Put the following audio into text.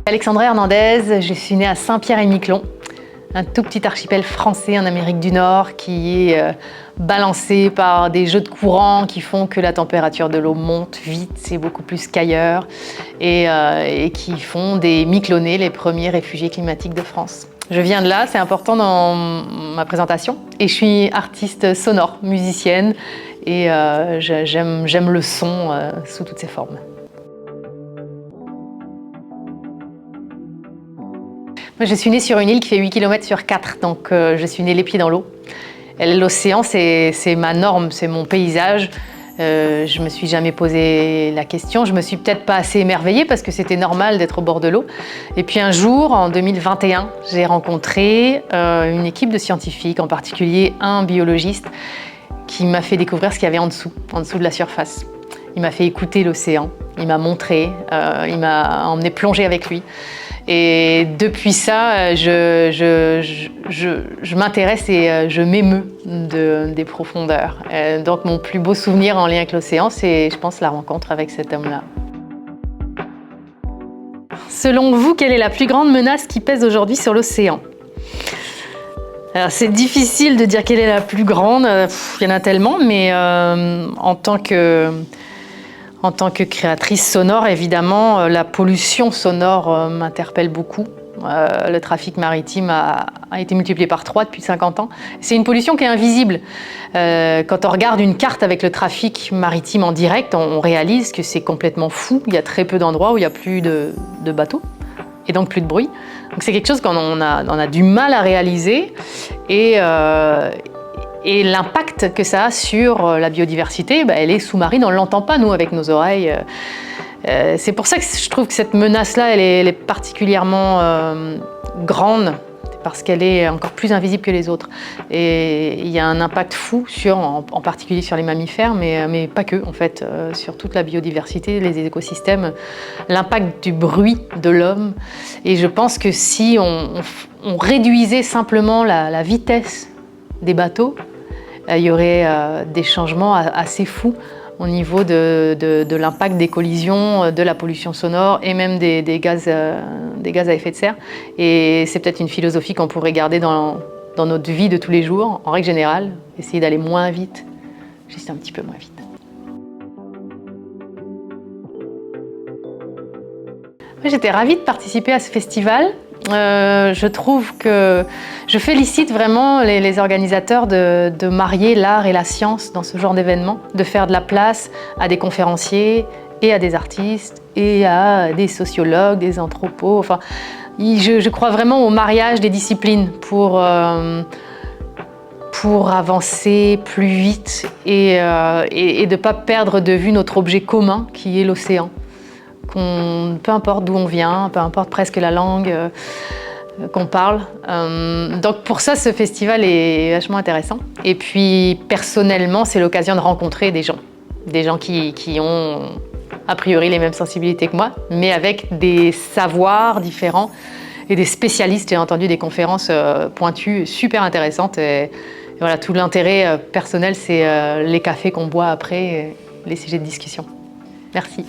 Alexandra Hernandez, je suis née à Saint-Pierre-et-Miquelon, un tout petit archipel français en Amérique du Nord qui est balancé par des jeux de courant qui font que la température de l'eau monte vite, c'est beaucoup plus qu'ailleurs, et qui font des Miquelonais les premiers réfugiés climatiques de France. Je viens de là, c'est important dans ma présentation, et je suis artiste sonore, musicienne, et j'aime le son sous toutes ses formes. Moi, je suis née sur une île qui fait 8 km sur 4, donc je suis née les pieds dans l'eau. L'océan, c'est ma norme, c'est mon paysage. Je me suis jamais posé la question, je me suis peut-être pas assez émerveillée parce que c'était normal d'être au bord de l'eau. Et puis un jour, en 2021, j'ai rencontré une équipe de scientifiques, en particulier un biologiste, qui m'a fait découvrir ce qu'il y avait en dessous de la surface. Il m'a fait écouter l'océan, il m'a montré, il m'a emmené plonger avec lui. Et depuis ça, je m'intéresse et je m'émeus des profondeurs. Donc mon plus beau souvenir en lien avec l'océan, c'est, je pense, la rencontre avec cet homme-là. Selon vous, quelle est la plus grande menace qui pèse aujourd'hui sur l'océan ? Alors c'est difficile de dire quelle est la plus grande, il y en a tellement, mais en tant que créatrice sonore, évidemment, la pollution sonore m'interpelle beaucoup. Le trafic maritime a été multiplié par 3 depuis 50 ans. C'est une pollution qui est invisible. Quand on regarde une carte avec le trafic maritime en direct, on réalise que c'est complètement fou. Il y a très peu d'endroits où il n'y a plus de bateaux et donc plus de bruit. Donc c'est quelque chose qu'on a du mal à réaliser. Et l'impact que ça a sur la biodiversité, elle est sous-marine, on ne l'entend pas, nous, avec nos oreilles. C'est pour ça que je trouve que cette menace-là, elle est particulièrement grande, parce qu'elle est encore plus invisible que les autres. Et il y a un impact fou, en particulier sur les mammifères, mais pas que, en fait, sur toute la biodiversité, les écosystèmes, l'impact du bruit de l'homme. Et je pense que si on réduisait simplement la vitesse des bateaux, il y aurait des changements assez fous au niveau de l'impact des collisions, de la pollution sonore et même des gaz à effet de serre. Et c'est peut-être une philosophie qu'on pourrait garder dans notre vie de tous les jours, en règle générale, essayer d'aller moins vite, juste un petit peu moins vite. J'étais ravie de participer à ce festival. Je trouve que je félicite vraiment les organisateurs de marier l'art et la science dans ce genre d'événement, de faire de la place à des conférenciers et à des artistes et à des sociologues, des anthropos. Enfin, je crois vraiment au mariage des disciplines pour avancer plus vite et de ne pas perdre de vue notre objet commun qui est l'océan. Peu importe d'où on vient, peu importe presque la langue qu'on parle. Donc pour ça, ce festival est vachement intéressant. Et puis personnellement, c'est l'occasion de rencontrer des gens qui ont a priori les mêmes sensibilités que moi, mais avec des savoirs différents et des spécialistes. J'ai entendu des conférences pointues, super intéressantes. Et voilà, tout l'intérêt personnel, c'est les cafés qu'on boit après, les sujets de discussion. Merci.